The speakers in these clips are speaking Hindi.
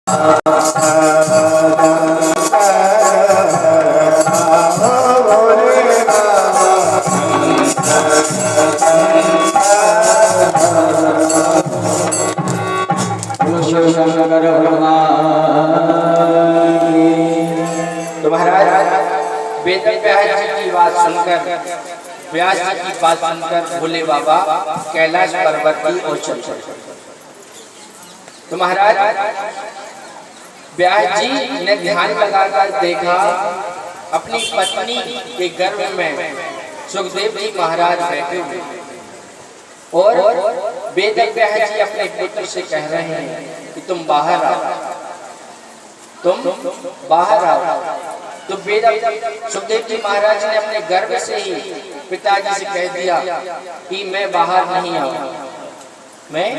व्यास जी की बात सुनकर भोले बाबा कैलाश पर्वत की ओर चल पड़े। तो महाराज व्यास जी ने ध्यान लगाकर देखा अपनी पत्नी के गर्भ में सुखदेव जी महाराज बैठे हुए और वेद व्यास जी अपने पुत्र से कह रहे हैं कि तुम बाहर आओ, तुम बाहर आओ। तो वेद सुखदेव जी महाराज ने अपने गर्भ से ही पिताजी से कह दिया कि मैं बाहर नहीं आऊंगा, मैं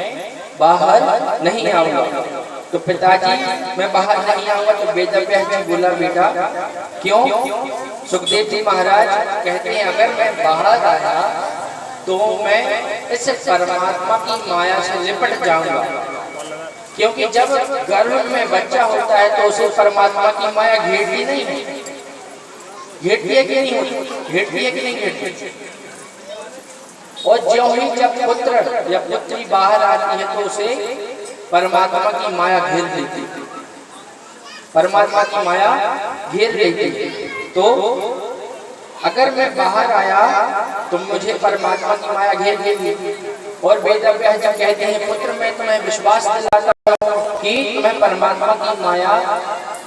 बाहर नहीं आऊंगा। तो पिताजी मैं बाहर नहीं आऊंगा। तो वेद व्यास जी बोला बेटा क्यों? सुखदेव जी महाराज कहते हैं अगर मैं बाहर आया तो मैं इस परमात्मा की माया से लिपट जाऊंगा, क्योंकि जब गर्भ में बच्चा होता है तो उसे परमात्मा की माया घेरती नहीं है, घेरती है कि नहीं होती, घेरती है कि नहीं घेरती। और ज्यों ही जब पुत्र या पुत्री बाहर आती है तो उसे परमात्मा की माया घेर देती, परमात्मा की माया घेर देती। तो अगर मैं बाहर आया तो मुझे परमात्मा की माया घेर देगी। और वेद व्यास जी कहते हैं पुत्र मैं तुम्हें विश्वास दिलाता हूँ कि तुम्हें परमात्मा की माया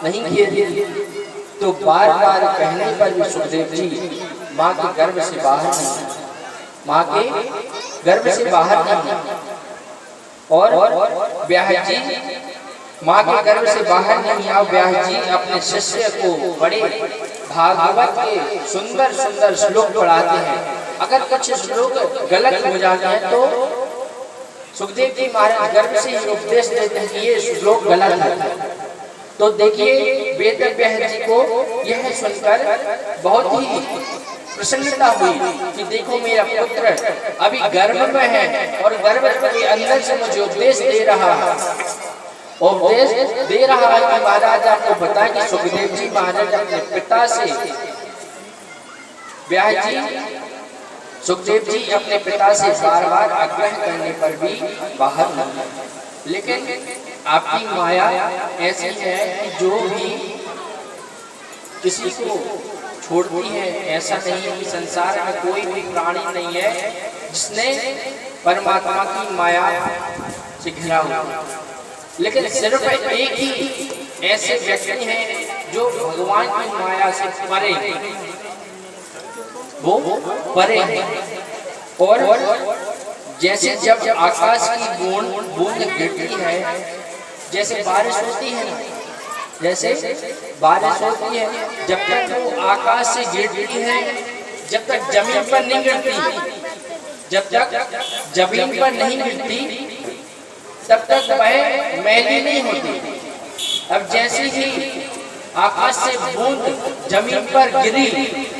नहीं घेरती। तो बार बार कहने पर भी सुखदेव जी माँ के गर्भ से बाहर नहीं, माँ के गर्भ से बाहर नहीं। और व्यास जी माँ के गर्भ से बाहर नहीं आओ। व्यास जी अपने शिष्य को बड़े भागवत के सुंदर सुंदर श्लोक पढ़ाते हैं। अगर कुछ श्लोक गलत हो जाते हैं तो सुखदेव जी महाराज गर्भ से ही उपदेश देते हैं कि ये श्लोक गलत है। तो देखिए वेद व्यास जी को यह सुनकर बहुत ही प्रसन्नता हुई कि देखो मेरा पुत्र अभी गर्भ में है और गर्भ के अंदर से मुझे उपदेश दे रहा है, उपदेश दे रहा है कि महाराज आपको बता कि सुखदेव जी महाराज अपने पिता से व्यास जी सुखदेव जी अपने पिता से बार बार आग्रह करने पर भी बाहर नहीं। लेकिन आपकी माया ऐसी है कि जो भी किसी को छोड़ती है, ऐसा नहीं है कि संसार में कोई भी प्राणी नहीं है जिसने परमात्मा की माया से घिरा हुआ। लेकिन सिर्फ एक ही ऐसे व्यक्ति हैं जो भगवान की माया से परे, वो परे हैं। और जैसे जब आकाश की बूंद गिरती है, जैसे बारिश होती है ना, जैसे बारिश होती है, जब तक वो आकाश से गिरती है, जब तक जमीन पर नहीं गिरती, जब तक जमीन पर नहीं गिरती तब तक वह मैली नहीं होती। अब जैसे ही आकाश से बूंद जमीन पर गिरी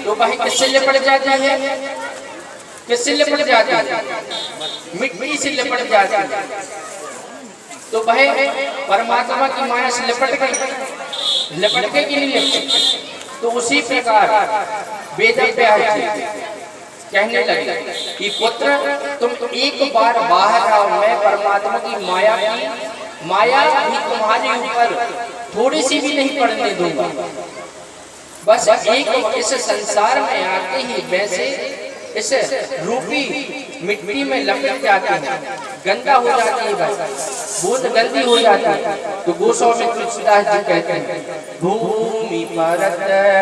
तो वह किससे लिपट जाती है? किससे लिपट जाती है? मिट्टी से लिपट जाती है। तो वह परमात्मा की माया से लिपट गई, लिपट के लिए। तो उसी प्रकार वेद व्यास जी कहने लगे कि पुत्र तुम एक बार बाहर आओ, मैं परमात्मा की माया भी तुम्हारे ऊपर थोड़ी सी भी नहीं पड़ने दूंगा। बस एक इस संसार में आते ही वैसे इस रूपी मिट्टी में लपट जाती है, गंदा हो जाती है, बस बूंद गंदी हो जाती है। तो गोस्वामी तुलसीदास जी कहते हैं भूमि परत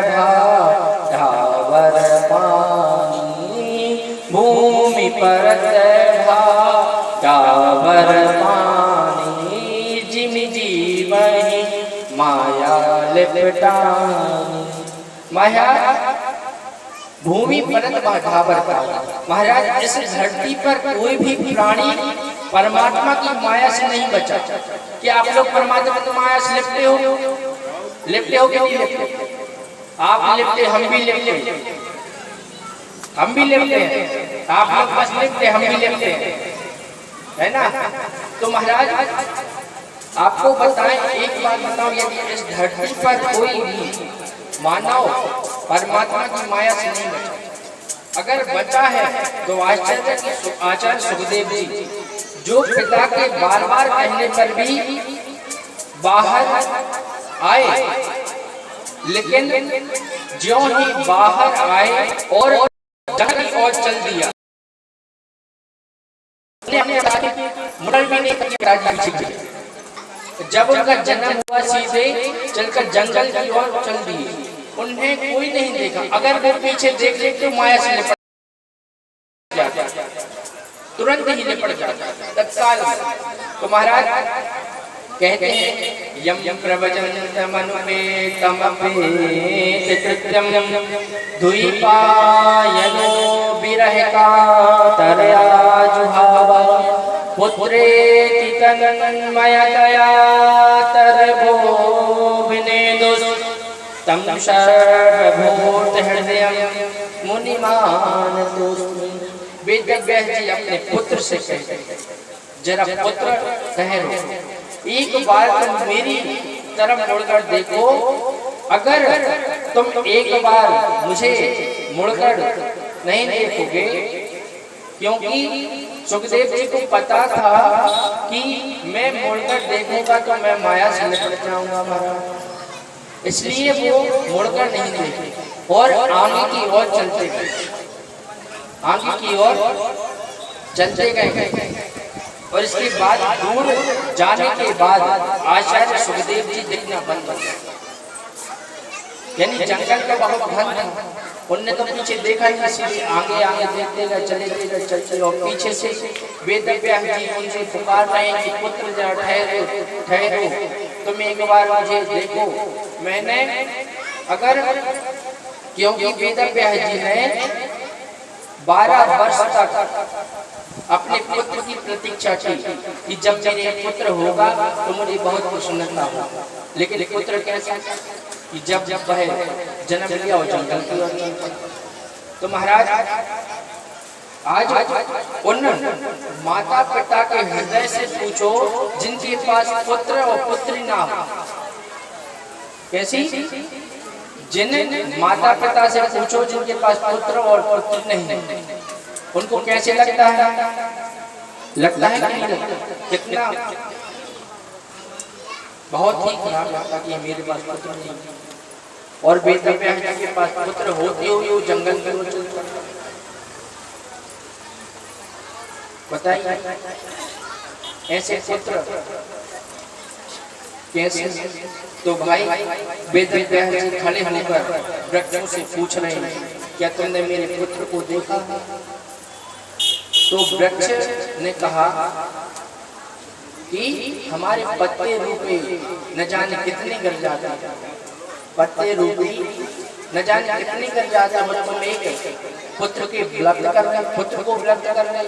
भावर पानी, भूमि परत भावर पानी, जिम जीवहि माया लिपटानी। माया भूमि परत भावर पानी। महाराज इस धरती पर कोई भी प्राणी परमात्मा की माया से नहीं बचा। क्या आप लोग परमात्मा की माया से लिपटे हो? लिपटे हो कि नहीं लिपटे? आप लिपटे, हम भी लिपटे, हम भी लिपटे हैं। आप लोग बस लिपटे, हम भी लिपटे हैं, है ना? तो महाराज आपको बताएं, एक बात बताओ, यदि इस धरती पर कोई भी मानव परमात्मा की माया से नहीं बचा, अगर बचा है तो आचार्य सुखदेव जी, जो पिता के बार बार कहने पर भी बाहर आए, लेकिन ज्यों ही बाहर आए और जंगल और चल दिया, मुड़ल भी नहीं किया। जब उनका जन्म हुआ सीधे चलकर जंगल की ओर चल दिए, उन्हें कोई नहीं देखा। अगर वो पीछे देख ले तो माया से लिपट जाता, तुरंत ही लिपट जाता तत्काल। तो महाराज कहते हैं, यम प्रवचनमनुपेतमपेतकृत्यं द्वैपायनो विरह कातरया जुहावा पुत्रेति तन्मयतया तरभो विनेदुस् तं सर्वभूतहृदयं मुनिमानतोऽस्मि। वेदव्यास जी अपने पुत्र से कहते हैं, जरा पुत्र ठहरो, एक बार तुम मेरी तरफ मुड़कर देखो। अगर तुम एक बार मुझे मुड़कर नहीं देखोगे, क्योंकि सुखदेव जी को पता था कि मैं मुड़कर देखूंगा तो मैं माया से लिपट जाऊंगा महाराज, इसलिए वो मुड़कर नहीं देखे और आगे की ओर चलते गए, आगे की ओर चलते गए। और इसके बाद दूर जाने के बाद आचार्य सुखदेव जी दिखना बंद हो गया, यानी जंगल का बहुत घन था। उनने तो पीछे देखा ही, सीधे आगे आगे देखते गए, चले गए चलते, और पीछे से वेदव्यास जी उनसे पुकार रहे हैं कि पुत्र जरा ठहरो ठहरो, तुम एक बार मुझे देखो। मैंने अगर, क्योंकि वेदव्यास जी ने 12 वर्ष तक अपने पुत्र की प्रतीक्षा की कि जब मेरे पुत्र होगा तो मुझे बहुत प्रसन्नता होगा, लेकिन पुत्र कैसा कि जब वह जन्म लिया और जंगल की ओर चल पड़ा। तो महाराज आज उन माता पिता के हृदय से पूछो जिनके पास पुत्र और पुत्री ना हो। कैसी? जिन माता पिता से पूछो जिनके पास पुत्र और पुत्री नहीं, उनको कैसे लगता है? लगता है कि नहीं लगता? कितना बहुत ही खराब लगता कि मेरे पास पुत्र नहीं, और वेदव्यास जी के पास पुत्र होते हुए वो जंगल में चल पड़ा। बताइए ऐसे पुत्र कैसे? तो भाई वेदव्यास जी खड़े होकर वृक्षों से पूछ रहे हैं, क्या तुमने मेरे पुत्र को देखा? तो वृक्ष ने कहा कि हमारे पत्ते रूपी न जाने कितने गर जाते हैं, पत्ते रूपी न जाने कितने गर जाते हैं, तुम एक पुत्र के उपलब्ध कर रहे, पुत्र को उपलब्ध कर रहे।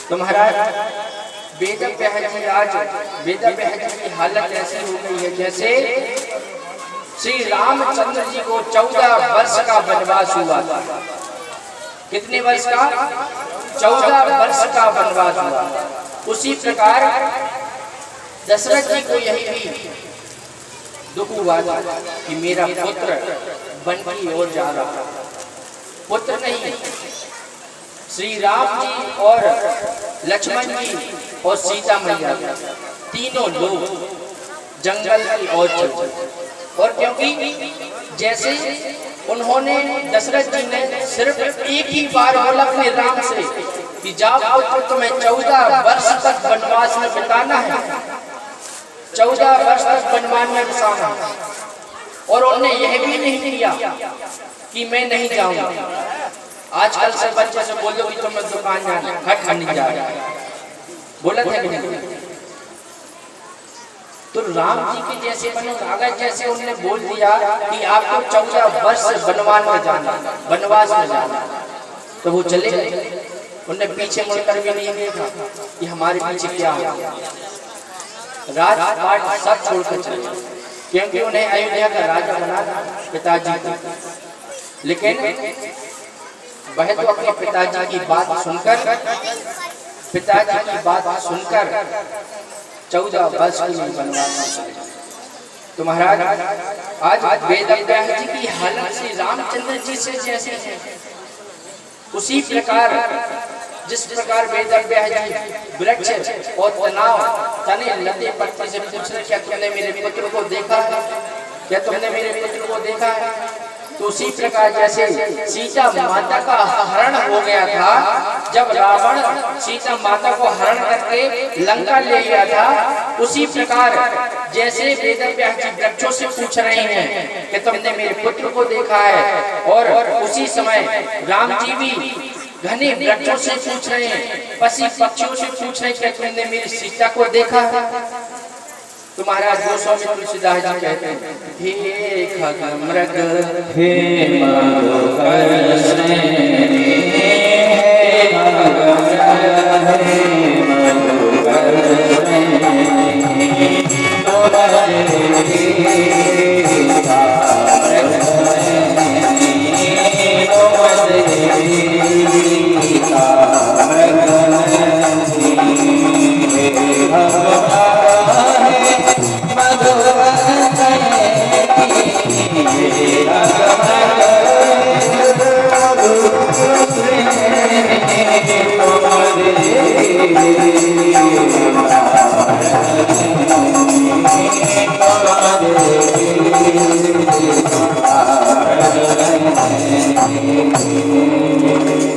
तो महाराज वेदव्यास जी, आज वेदव्यास जी की हालत ऐसी हो गई है जैसे श्री रामचंद्र जी को 14 वर्ष का वनवास हुआ था। कितने वर्ष का? 14 वर्ष का वनवास हुआ। उसी प्रकार दशरथ जी को यही भी दुख हुआ था कि मेरा पुत्र वन की ओर जा रहा, पुत्र नहीं। श्री राम जी और लक्ष्मण जी और सीता मैया तीनों लोग जंगल की ओर चले, और क्योंकि जैसे उन्होंने दशरथ जी ने सिर्फ एक ही बार बोला अपने राम से कि जाओ पुत्र, तुम्हें 14 वर्ष तक वनवास में बिताना है, 14 वर्ष तक वनवास में बिताना है, और उन्होंने यह भी नहीं किया कि मैं नहीं जाऊंगा। आजकल से बच्चे से बोलो कि तुम्हें दुकान जाना, हट नहीं जा रहा, बोला था कि नहीं? तो राम जी के जैसे अगर जैसे उन्होंने बोल दिया कि आपको 14 वर्ष वनवास में जाना, वनवास में जाना, तो वो चले गए। उन्होंने पीछे मुड़कर भी नहीं देखा कि हमारे पीछे क्या हो। राजपाट सब छोड़कर चले, क्योंकि उन्हें अयोध्या का राजा बना पिताजी को। लेकिन वह तो अपने पिताजी की बात सुनकर 14 वर्ष के लिए वनवास। तो महाराज आज वेदव्यास जी की हालत से रामचंद्र जी से जैसे है, उसी प्रकार जिस प्रकार वेदव्यास जी वृक्ष और तनाव तने लते पत्ते से पूछ रहे, क्या तुमने मेरे पुत्र को देखा है? क्या तुमने मेरे पुत्र को देखा है? तो उसी प्रकार जैसे सीता माता का हरण हो गया था, जब रावण सीता माता को हरण करके लंका ले गया था, उसी प्रकार जैसे वेदव्यास जी वृक्षों से पूछ रहे हैं कि तुमने मेरे पुत्र को देखा है, और उसी समय राम जी भी घने वृक्षों से पूछ रहे हैं, पशु पक्षियों से पूछ रहे हैं, क्या तुमने मेरी सीता को देखा है? तो महाराज गोस्वामी तुलसीदास जी कहते हैं, हे खगमृग हे मधुकर श्रेणी, हे खगमृग हे मधुकर श्रेणी,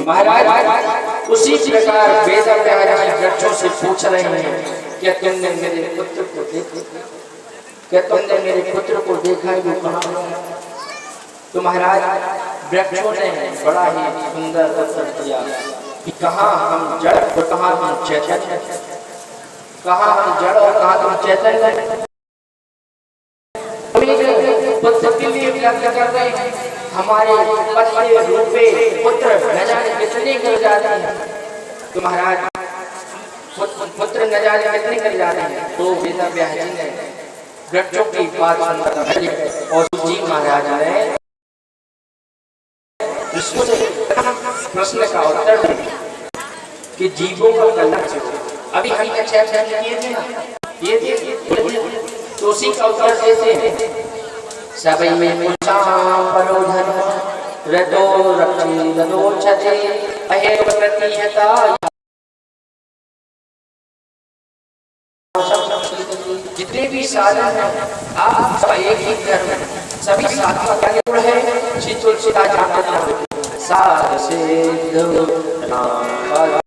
महाराज उसी प्रकार वेदव्यास जी वृक्षों से पूछ रहे हैं, क्या तुमने मेरे पुत्र को देखा? क्या तुमने मेरे पुत्र को देखा है? वो कहाँ है? तो महाराज वृक्षों ने बड़ा ही सुंदर उत्तर दिया कि कहाँ हम जड़ और कहाँ हम चैतन्य, कहाँ हम जड़ और कहाँ हम चैतन्य। पुत्र के लिए व्यक्त कर रहे हैं, हमारे पत्ते रूपे पुत्र न जाने कितने कर जाते हैं। तो महाराज पुत्र न जाने कितने कर जाते हैं। तो वेदव्यास जी ने वृक्षों की बात सुनकर और जी महाराज ने प्रश्न का उत्तर दिया कि जीवों का कल्याण, अभी हम अच्छा किए थे ना, ये तो उसी का उत्तर देते हैं, सबै में परोधन रतो रक्षी रदोक्षते अहेतु प्रतिहता। जितने भी साधन हैं आप सब एक ही घर में, सभी साधन का गुण है। श्री तुलसीदास जानते हैं साध सिद्ध नाम